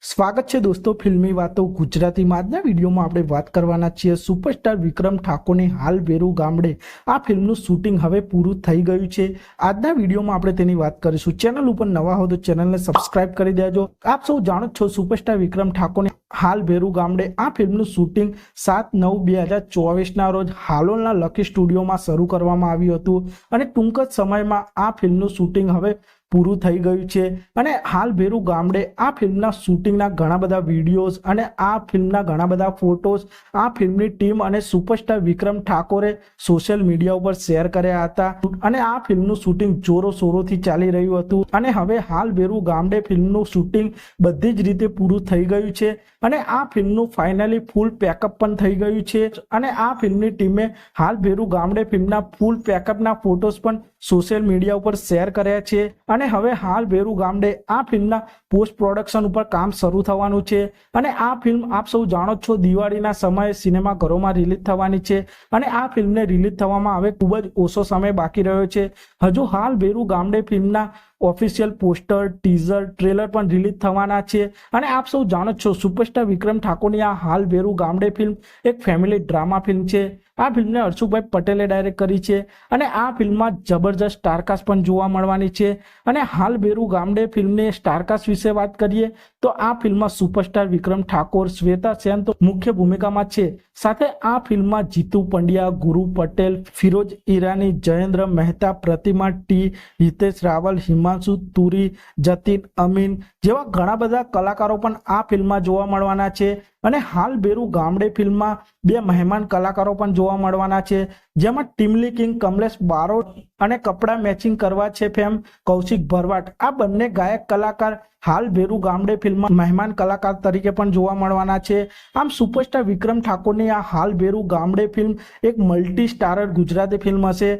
સ્વાગત છે દોસ્તો ફિલ્મી વાતો ગુજરાતીમાં। આજના વિડીયોમાં આપણે વાત કરવાના છીએ સુપરસ્ટાર વિક્રમ ઠાકોરની હાલ બેરુ ગામડે આ ફિલ્મનું શૂટિંગ હવે પૂરું થઈ ગયું છે। આજના વિડીયોમાં આપણે તેની વાત કરીશું। ચેનલ ઉપર નવા હો તો ચેનલને સબસ્ક્રાઇબ કરી દેજો। આપ સૌ જાણો છો સુપરસ્ટાર વિક્રમ ઠાકોરની હાલ બેરુ ગામડે આ ફિલ્મનું શૂટિંગ 7/9/2024 રોજ હાલોલના લકી સ્ટુડિયોમાં શરૂ કરવામાં આવ્યું હતું અને ટૂંક જ સમયમાં આ ફિલ્મનું શૂટિંગ હવે પૂરું થઈ ગયું છે। અને હાલ બેરુ ગામડે આ ફિલ્મના શૂટિંગના ઘણા બધા વિડીયોઝ અને આ ફિલ્મના ઘણા બધા ફોટોઝ આ ફિલ્મની ટીમ અને સુપરસ્ટાર વિક્રમ ઠાકોરે સોશિયલ મીડિયા ઉપર શેર કર્યા હતા અને આ ફિલ્મનું શૂટિંગ જોરો શોરોથી ચાલી રહ્યું હતું અને હવે હાલ બેરુ ગામડે ફિલ્મનું શૂટિંગ બધી જ રીતે પૂરું થઈ ગયું છે અને આ ફિલ્મનું ફાઇનલી ફૂલ પેકઅપ પણ થઈ ગયું છે અને આ ફિલ્મની ટીમે હાલ બેરુ ગામડે ફિલ્મના ફૂલ પેકઅપના ફોટોઝ પણ સોશિયલ મીડિયા ઉપર શેર કર્યા છે અને હવે હાલ બેરુ ગામડે આ ફિલ્મના પોસ્ટ પ્રોડક્શન ઉપર કામ શરૂ થવાનું છે અને આ ફિલ્મ આપ સૌ જાણો છો દિવાળીના સમયે સિનેમાઘરોમાં રિલીઝ થવાની છે અને આ ફિલ્મને રિલીઝ થવામાં હવે ખૂબ જ ઓછો સમય બાકી રહ્યો છે। હજુ હાલ બેરુ ગામડે ફિલ્મના ઓફિશિયલ પોસ્ટર ટીઝર ટ્રેલર પણ રિલીઝ થવાના છે અને આપ સૌ જાણો છો સુપરસ્ટાર વિક્રમ ઠાકોરની આ હાલ બેરુ ગામડે ફિલ્મ એક ફેમિલી ડ્રામા ફિલ્મ છે। આ ફિલ્મને હર્ષુભાઈ પટેલે ડાયરેક્ટ કરી છે અને આ ફિલ્મમાં જબરજસ્ત સ્ટારકાસ્ટ પણ જોવા મળવાની છે અને હાલ બેરુ ગામડે ફિલ્મની સ્ટારકાસ્ટ વિશે વાત કરીએ તો આ ફિલ્મમાં સુપરસ્ટાર વિક્રમ ઠાકોર શ્વેતા સેન તો મુખ્ય ભૂમિકામાં છે, સાથે આ ફિલ્મમાં જીતુ પંડ્યા, ગુરુ પટેલ, ફિરોજ ઈરાની, જયેન્દ્ર મહેતા, પ્રતિમા ટી, હિતેશ રાવલ, હિમાંશુ તુરી, જતીન અમીન જેવા ઘણા બધા કલાકારો પણ આ ફિલ્મમાં જોવા મળવાના છે અને હાલ બેરુ ગામડે ફિલ્મમાં બે મહેમાન કલાકારો પણ જોવા મળવાના છે જેમાં ટીમલી કિંગ કમલેશ બારોટ અને કપડા મેચિંગ કરવા છે ફેમ કૌશિક ભરવાડ। આ બંને ગાયક કલાકાર હાલ બેરુ ગામડે ફિલ્મમાં મહેમાન કલાકાર તરીકે પણ જોવા મળવાના છે। આમ સુપરસ્ટાર વિક્રમ ઠાકોરની આ હાલ બેરુ ગામડે ફિલ્મ એક મલ્ટી સ્ટારર ગુજરાતી ફિલ્મ હશે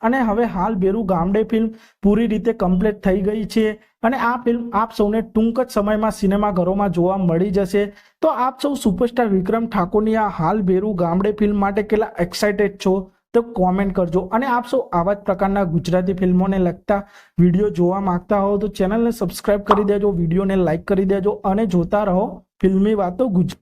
અને હવે હાલ બેરુ ગામડે ફિલ્મ પૂરી રીતે કમ્પ્લીટ થઈ ગઈ છે અને આ ફિલ્મ આપ સૌને ટૂંક જ સમયમાં સિનેમાઘરોમાં જોવા મળી જશે। તો આપ સૌ સુપરસ્ટાર વિક્રમ ઠાકોરની આ હાલ બેરુ ગામડે ફિલ્મ માટે કેટલા એક્સાઇટેડ છો તો કોમેન્ટ કરજો અને આપ સૌ આવા જ પ્રકારના ગુજરાતી ફિલ્મોને લગતા વિડીયો જોવા માંગતા હો તો ચેનલને સબસ્ક્રાઇબ કરી દેજો, વિડીયોને લાઇક કરી દેજો અને જોતા રહો ફિલ્મી વાતો ગુજરાતી।